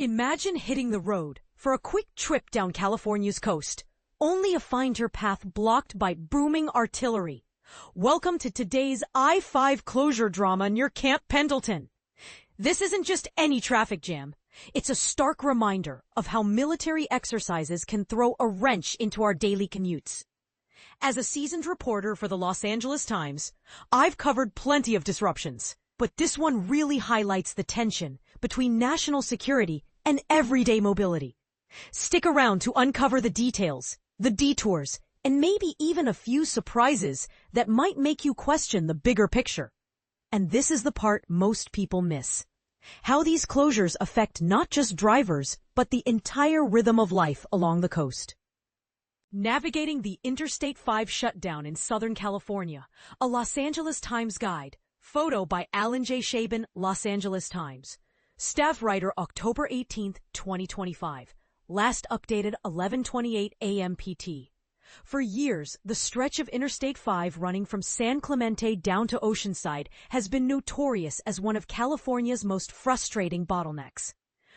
Imagine hitting the road for a quick trip down California's coast, only to find your path blocked by booming artillery. Welcome to today's I-5 closure drama near Camp Pendleton. This isn't just any traffic jam. It's a stark reminder of how military exercises can throw a wrench into our daily commutes. As a seasoned reporter for the Los Angeles Times, I've covered plenty of disruptions, but this one really highlights the tension between national security and everyday mobility. Stick around to uncover the details, the detours, and maybe even a few surprises that might make you question the bigger picture. And this is the part most people miss: how these closures affect not just drivers, but the entire rhythm of life along the coast. Navigating the Interstate 5 shutdown in Southern California, a Los Angeles Times guide. Photo by Alan J. Shaban, Los Angeles Times. Staff writer, October 18, 2025. Last updated 11:28 a.m. PT. For years, the stretch of Interstate 5 running from San Clemente down to Oceanside has been notorious as one of California's most frustrating bottlenecks.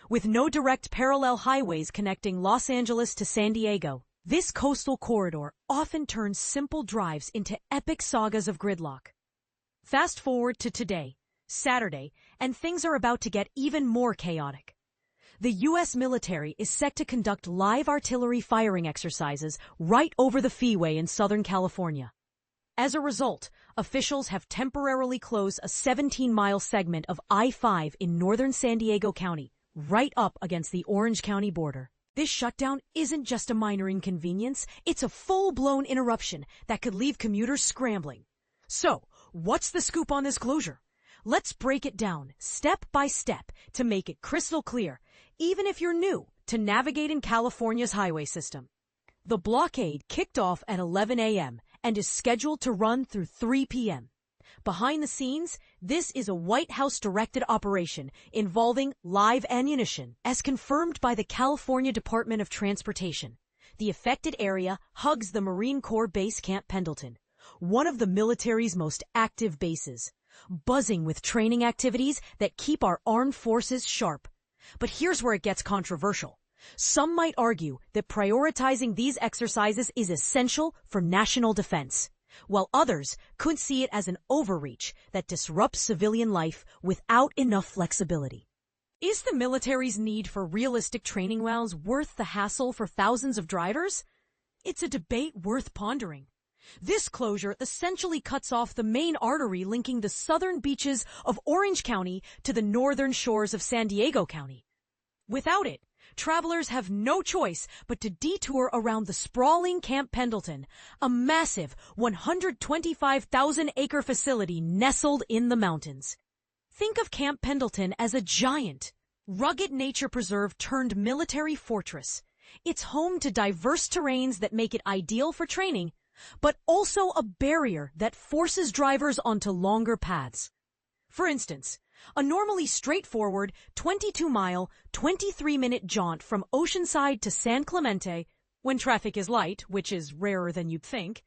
With no direct parallel highways connecting Los Angeles to San Diego, this coastal corridor often turns simple drives into epic sagas of gridlock. Fast forward to today, Saturday, and things are about to get even more chaotic. The U.S. military is set to conduct live artillery firing exercises right over the freeway in Southern California. As a result, officials have temporarily closed a 17-mile segment of I-5 in northern San Diego County, right up against the Orange County border. This shutdown isn't just a minor inconvenience, it's a full-blown interruption that could leave commuters scrambling. So, what's the scoop on this closure? Let's break it down step by step to make it crystal clear, even if you're new to navigating California's highway system. The blockade kicked off at 11 a.m. and is scheduled to run through 3 p.m. Behind the scenes, this is a White House-directed operation involving live ammunition, as confirmed by the California Department of Transportation. The affected area hugs the Marine Corps base Camp Pendleton, one of the military's most active bases, buzzing with training activities that keep our armed forces sharp. But here's where it gets controversial. Some might argue that prioritizing these exercises is essential for national defense, while others could see it as an overreach that disrupts civilian life without enough flexibility. Is the military's need for realistic training grounds worth the hassle for thousands of drivers? It's a debate worth pondering. This closure essentially cuts off the main artery linking the southern beaches of Orange County to the northern shores of San Diego County. Without it, travelers have no choice but to detour around the sprawling Camp Pendleton, a massive 125,000-acre facility nestled in the mountains. Think of Camp Pendleton as a giant, rugged nature preserve turned military fortress. It's home to diverse terrains that make it ideal for training, but also a barrier that forces drivers onto longer paths. For instance, a normally straightforward 22-mile, 23-minute jaunt from Oceanside to San Clemente, when traffic is light, which is rarer than you'd think,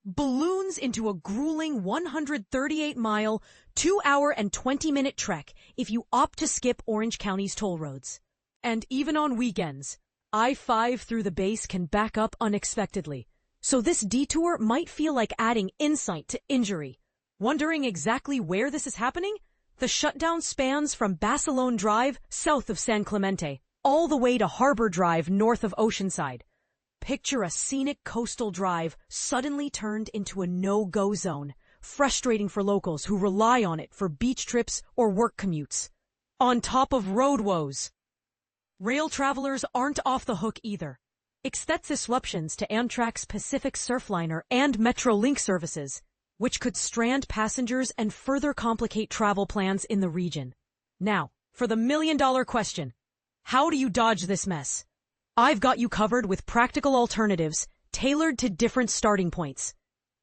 balloons into a grueling 138-mile, 2-hour and 20-minute trek if you opt to skip Orange County's toll roads. And even on weekends, I-5 through the base can back up unexpectedly. So this detour might feel like adding insult to injury. Wondering exactly where this is happening? The shutdown spans from Basilone Drive, south of San Clemente, all the way to Harbor Drive, north of Oceanside. Picture a scenic coastal drive suddenly turned into a no-go zone, frustrating for locals who rely on it for beach trips or work commutes. On top of road woes, rail travelers aren't off the hook either. Extends disruptions to Amtrak's Pacific Surfliner and Metrolink services, which could strand passengers and further complicate travel plans in the region. Now, for the million-dollar question, how do you dodge this mess? I've got you covered with practical alternatives tailored to different starting points.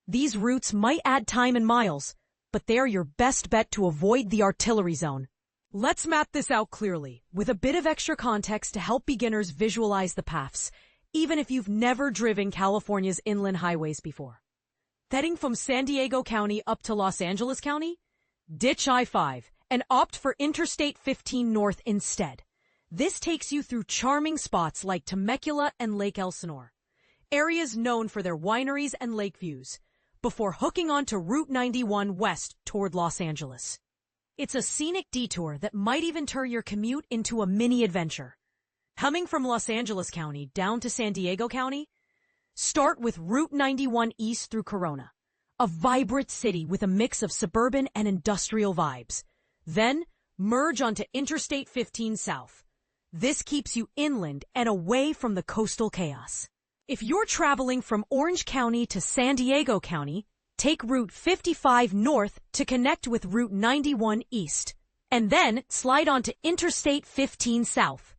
These routes might add time and miles, but they're your best bet to avoid the artillery zone. Let's map this out clearly, with a bit of extra context to help beginners visualize the paths, even if you've never driven California's inland highways before. Heading from San Diego County up to Los Angeles County? Ditch I-5 and opt for Interstate 15 North instead. This takes you through charming spots like Temecula and Lake Elsinore, areas known for their wineries and lake views, before hooking onto Route 91 west toward Los Angeles. It's a scenic detour that might even turn your commute into a mini-adventure. Coming from Los Angeles County down to San Diego County, start with Route 91 east through Corona, a vibrant city with a mix of suburban and industrial vibes. Then, merge onto Interstate 15 south. This keeps you inland and away from the coastal chaos. If you're traveling from Orange County to San Diego County, take Route 55 north to connect with Route 91 east, and then slide onto Interstate 15 south.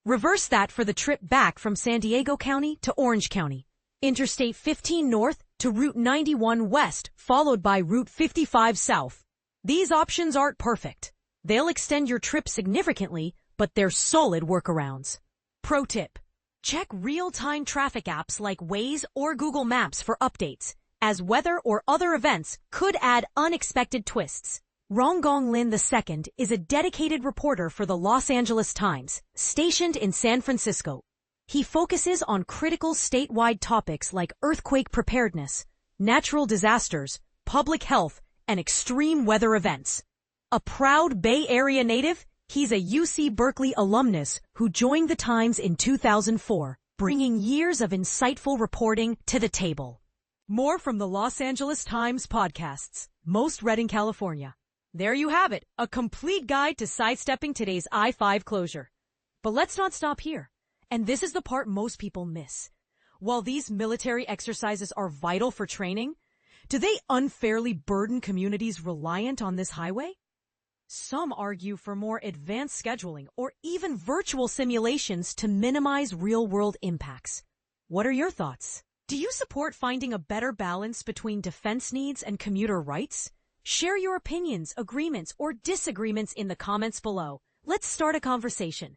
Reverse that for the trip back from San Diego County to Orange County. Interstate 15 north to Route 91 west, followed by Route 55 south. These options aren't perfect. They'll extend your trip significantly, but they're solid workarounds. Pro tip: check real-time traffic apps like Waze or Google Maps for updates, as weather or other events could add unexpected twists. Ronggong Lin II is a dedicated reporter for the Los Angeles Times, stationed in San Francisco. He focuses on critical statewide topics like earthquake preparedness, natural disasters, public health, and extreme weather events. A proud Bay Area native, he's a UC Berkeley alumnus who joined the Times in 2004, bringing years of insightful reporting to the table. More from the Los Angeles Times podcasts, most read in California. There you have it, a complete guide to sidestepping today's I-5 closure. But let's not stop here. And this is the part most people miss. While these military exercises are vital for training, do they unfairly burden communities reliant on this highway? Some argue for more advanced scheduling or even virtual simulations to minimize real-world impacts. What are your thoughts? Do you support finding a better balance between defense needs and commuter rights? Share your opinions, agreements, or disagreements in the comments below. Let's start a conversation.